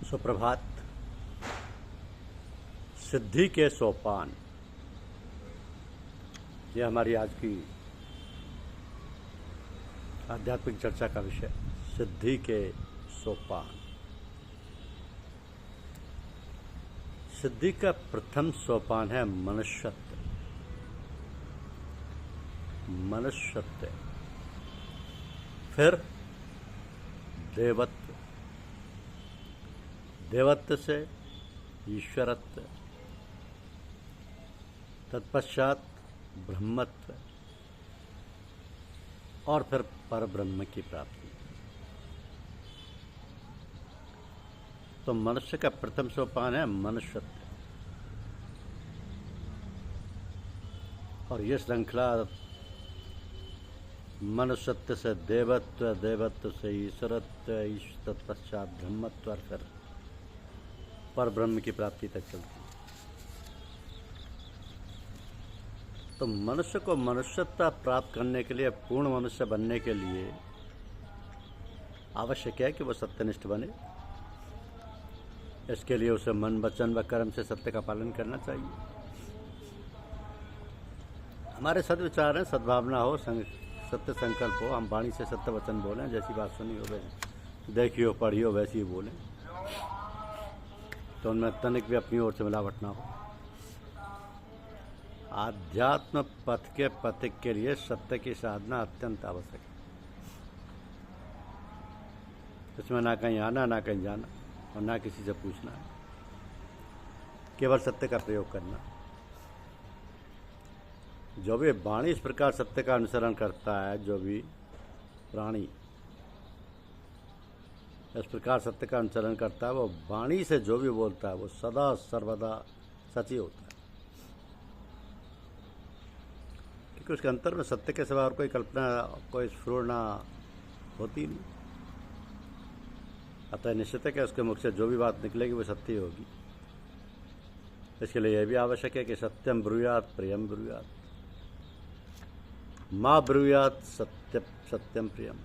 सुप्रभात। सिद्धि के सोपान, ये हमारी आज की आध्यात्मिक चर्चा का विषय। सिद्धि के सोपान। सिद्धि का प्रथम सोपान है मनुष्यत्व। मनुष्यत्व, फिर देवत्व, देवत्व से ईश्वरत्व, तत्पश्चात ब्रह्मत्व और फिर परब्रह्म की प्राप्ति। तो मनुष्य का प्रथम सोपान है मनुष्यत्व, और ये श्रृंखला मनुष्यत्व से देवत्व, देवत्व से ईश्वरत्व, तत्पश्चात ब्रह्मत्व और फिर पर ब्रह्म की प्राप्ति तक चलती है। तो मनुष्य को मनुष्यत्व प्राप्त करने के लिए, पूर्ण मनुष्य बनने के लिए आवश्यक है कि वह सत्यनिष्ठ बने। इसके लिए उसे मन, वचन व कर्म से सत्य का पालन करना चाहिए। हमारे सद्विचार हैं, सद्भावना हो, सत्य संकल्प हो, हम वाणी से सत्य वचन बोलें, जैसी बात सुनी हो वैसी, देखी हो पढ़ी हो वैसी ही बोलें, तो उनमें तनिक भी अपनी ओर से मिलावट ना हो। आध्यात्म पथ के पथिक के लिए सत्य की साधना अत्यंत आवश्यक है। इसमें ना कहीं आना, ना कहीं जाना और ना किसी से पूछना है, केवल सत्य का प्रयोग करना। जो भी वाणी इस प्रकार सत्य का अनुसरण करता है, जो भी प्राणी इस प्रकार सत्य का अनुसरण करता है, वो वाणी से जो भी बोलता है वो सदा सर्वदा सच ही होता है, क्योंकि उसके अंतर में सत्य के सिवा और कोई कल्पना, कोई स्फुरना होती नहीं। अतः निश्चित है कि उसके मुख से जो भी बात निकलेगी वो सत्य ही होगी। इसके लिए यह भी आवश्यक है कि सत्यम ब्रूयात प्रियम ब्रूयात, माँ ब्रूयात सत्यम प्रियम।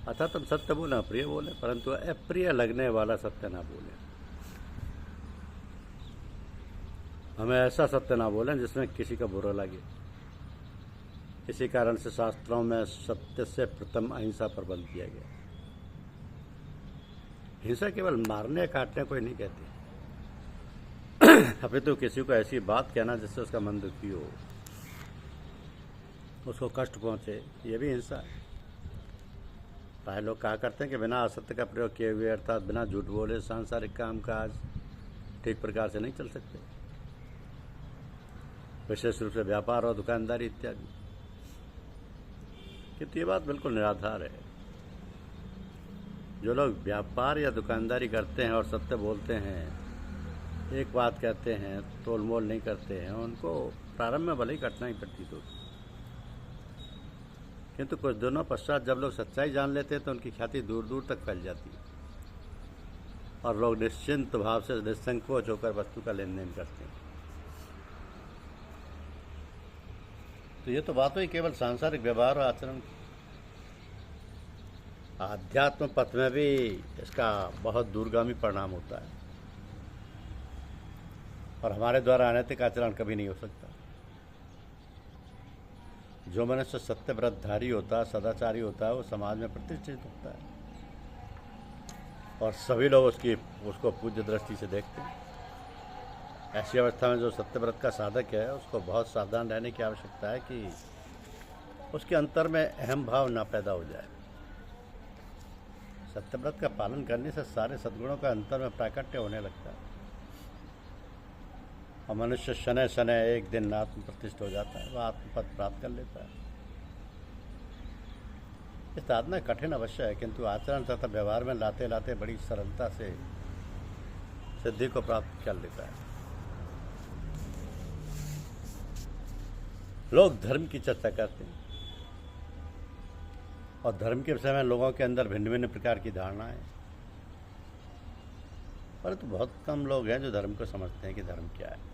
अर्थात हम सत्य बोले, प्रिय बोले, परंतु अप्रिय लगने वाला सत्य ना बोले। हमें ऐसा सत्य ना बोलें जिसमें किसी का बुरा लगे। इसी कारण से शास्त्रों में सत्य से प्रथम अहिंसा पर बल किया गया। हिंसा केवल मारने काटने को ही नहीं कहती, अपितु किसी को ऐसी बात कहना जिससे उसका मन दुखी हो, उसको कष्ट पहुंचे, ये भी हिंसा है। प्राय लोग कहा करते हैं कि बिना असत्य का प्रयोग किए हुए, अर्थात बिना झूठ बोले, सांसारिक काम काज ठीक प्रकार से नहीं चल सकते, विशेष रूप से व्यापार और दुकानदारी इत्यादि। किंतु ये बात बिल्कुल निराधार है। जो लोग व्यापार या दुकानदारी करते हैं और सत्य बोलते हैं, एक बात कहते हैं, तोल मोल नहीं करते हैं, उनको प्रारंभ में भले ही कठिनाई प्रतीत होती, किंतु कुछ दिनों पश्चात जब लोग सच्चाई जान लेते हैं तो उनकी ख्याति दूर दूर तक फैल जाती है और लोग निश्चिंत भाव से निसंकोच होकर वस्तु का लेन देन करते हैं। तो ये तो बात हुई केवल सांसारिक व्यवहार और आचरण की। आध्यात्म पथ में भी इसका बहुत दूरगामी परिणाम होता है और हमारे द्वारा अनैतिक आचरण कभी नहीं हो सकता। जो मनुष्य सत्यव्रतधारी होता है, सदाचारी होता है, वो समाज में प्रतिष्ठित होता है और सभी लोग उसको पूज्य दृष्टि से देखते हैं। ऐसी अवस्था में जो सत्यव्रत का साधक है, उसको बहुत सावधान रहने की आवश्यकता है कि उसके अंतर में अहम भाव ना पैदा हो जाए। सत्यव्रत का पालन करने से सारे सद्गुणों का अंतर में प्राकट्य होने लगता है और मनुष्य शनै शनै एक दिन आत्म प्रतिष्ठ हो जाता है, वह आत्मपद प्राप्त कर लेता है। इस साधना कठिन अवश्य है, किंतु आचरण तथा व्यवहार में लाते लाते बड़ी सरलता से सिद्धि को प्राप्त कर लेता है। लोग धर्म की चर्चा करते हैं और धर्म के विषय में लोगों के अंदर भिन्न भिन्न प्रकार की धारणाएं, परंतु बहुत कम लोग हैं जो धर्म को समझते हैं कि धर्म क्या है।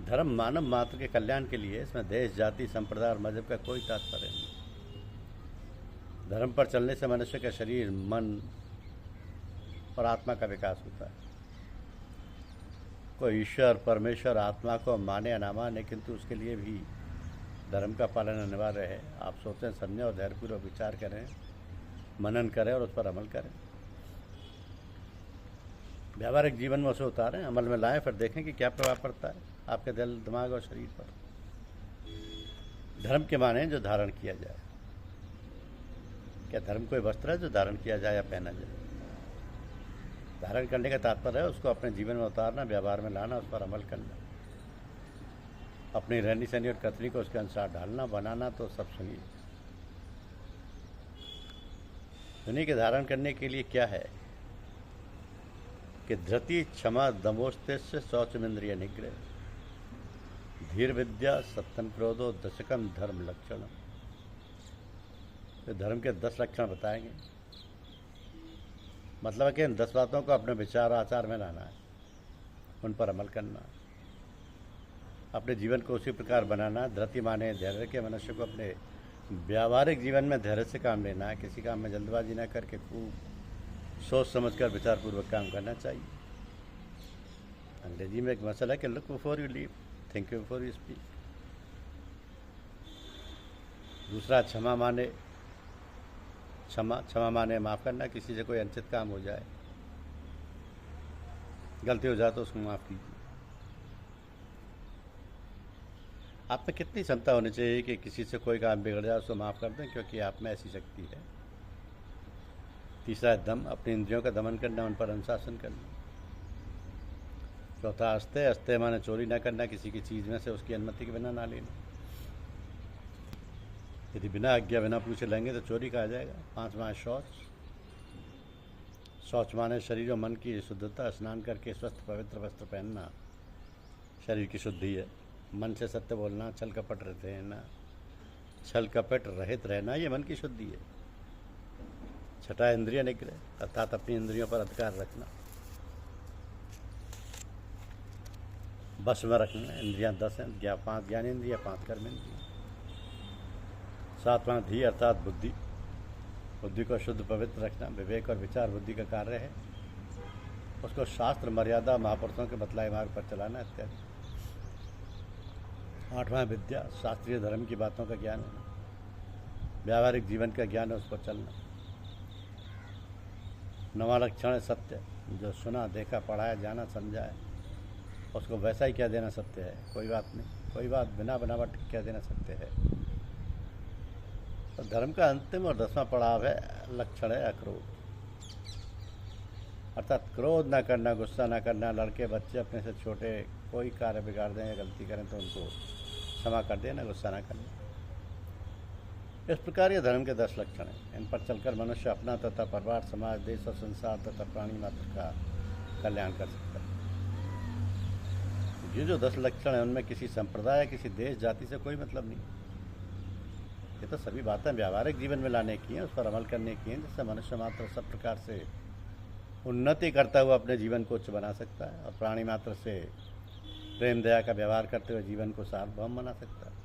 धर्म मानव मात्र के कल्याण के लिए, इसमें देश, जाति, संप्रदाय और मजहब का कोई तात्पर्य नहीं। धर्म पर चलने से मनुष्य का शरीर, मन और आत्मा का विकास होता है। कोई ईश्वर, परमेश्वर, आत्मा को माने या ना माने, किंतु उसके लिए भी धर्म का पालन अनिवार्य है। आप सोचें, समझें और धैर्यपूर्वक विचार करें, मनन करें और उस पर अमल करें। व्यावहारिक जीवन में उसे उतारें, अमल में लाएं, फिर देखें कि क्या प्रभाव पड़ता है आपके दिल, दिमाग और शरीर पर। धर्म के माने जो धारण किया जाए। क्या धर्म कोई वस्त्र है जो धारण किया जाए या पहना जाए? धारण करने का तात्पर्य है उसको अपने जीवन में उतारना, व्यवहार में लाना, उस पर अमल करना, अपनी रहनी सहनी और कथनी को उसके अनुसार ढालना, बनाना। तो सब सुनिए। सुनिए कि धारण करने के लिए क्या है कि धृति, क्षमा, दमोस्तेस्य, शौचमिंद्रिय निग्रह, धीर विद्या, सत्यम क्रोधो, दशकम धर्म लक्षण। तो धर्म के 10 लक्षण बताएंगे। मतलब है कि इन 10 बातों को अपने विचार आचार में लाना है, उन पर अमल करना, अपने जीवन को उसी प्रकार बनाना। धृति माने धैर्य के मनुष्य को अपने व्यावहारिक जीवन में धैर्य से काम लेना है। किसी काम में जल्दबाजी न करके खूब सोच समझकर विचारपूर्वक काम करना चाहिए। अंग्रेजी में एक मसला है कि look before you leave, think before you speak. दूसरा, क्षमा माने माफ़ करना। किसी से कोई अनुचित काम हो जाए, गलती हो जाए तो उसको माफ़ कीजिए। आप में कितनी क्षमता होनी चाहिए कि किसी से कोई काम बिगड़ जाए उसको माफ़ कर दें, क्योंकि आप में ऐसी शक्ति है। तीसरा, दम, अपनी इंद्रियों का दमन करना, उन पर अनुशासन करना। चौथा, अस्ते माने चोरी न करना, किसी की चीज़ में से उसकी अनुमति के बिना ना लेना। यदि बिना आज्ञा, बिना पूछे लेंगे तो चोरी कहा जाएगा। 5वां, शौच माने शरीर और मन की शुद्धता। स्नान करके स्वस्थ पवित्र वस्त्र पहनना शरीर की शुद्धि है। मन से सत्य बोलना, छल कपट रहित रहना, ये मन की शुद्धि है। छठा, इंद्रिय निग्रह, अर्थात अपनी इंद्रियों पर अधिकार रखना, बस में रखना। इंद्रियां 10 हैं, 5 ज्ञानेंद्रिय, 5 कर्मेंद्रिय। 7वां, धी, अर्थात बुद्धि को शुद्ध पवित्र रखना। विवेक और विचार बुद्धि का कार्य है, उसको शास्त्र, मर्यादा, महापुरुषों के बतलाए मार्ग पर चलाना इत्यादि। 8वां, विद्या, शास्त्रीय धर्म की बातों का ज्ञान होना, व्यावहारिक जीवन का ज्ञान है, उस पर चलना। 9वां लक्षण है सत्य, जो सुना, देखा, पढ़ाया, जाना, समझा है उसको वैसा ही कह देना सत्य है। कोई बात नहीं, कोई बात बिना बनावट कह देना सत्य है। तो धर्म का अंतिम और 10वां पड़ाव है, लक्षण है अक्रोध, अर्थात क्रोध ना करना, गुस्सा ना करना। लड़के, बच्चे अपने से छोटे कोई कार्य बिगाड़ दें या गलती करें तो उनको क्षमा कर देना, गुस्सा ना करना। इस प्रकार ये धर्म के 10 लक्षण हैं। इन पर चलकर मनुष्य अपना तथा परिवार, समाज, देश और संसार तथा प्राणी मात्र का कल्याण कर सकता है। ये जो 10 लक्षण हैं उनमें किसी संप्रदाय, किसी देश, जाति से कोई मतलब नहीं। ये तो सभी बातें व्यावहारिक जीवन में लाने की हैं, उस पर अमल करने की हैं, जिससे मनुष्य मात्र सब प्रकार से उन्नति करता हुआ अपने जीवन को उच्च बना सकता है और प्राणी मात्र से प्रेम दया का व्यवहार करते हुए जीवन को सार्वभौम बना सकता है।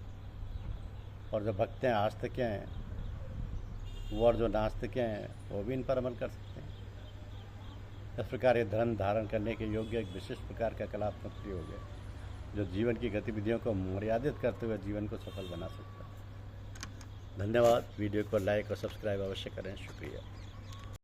और जो भक्त हैं, आस्तिक हैं, वो और जो नास्तिक हैं वो भी इन पर अमल कर सकते हैं। इस प्रकार ये धर्म धारण करने के योग्य एक विशिष्ट प्रकार का कलात्मक प्रयोग है, जो जीवन की गतिविधियों को मर्यादित करते हुए जीवन को सफल बना सकता है। धन्यवाद। वीडियो को लाइक और सब्सक्राइब अवश्य करें। शुक्रिया।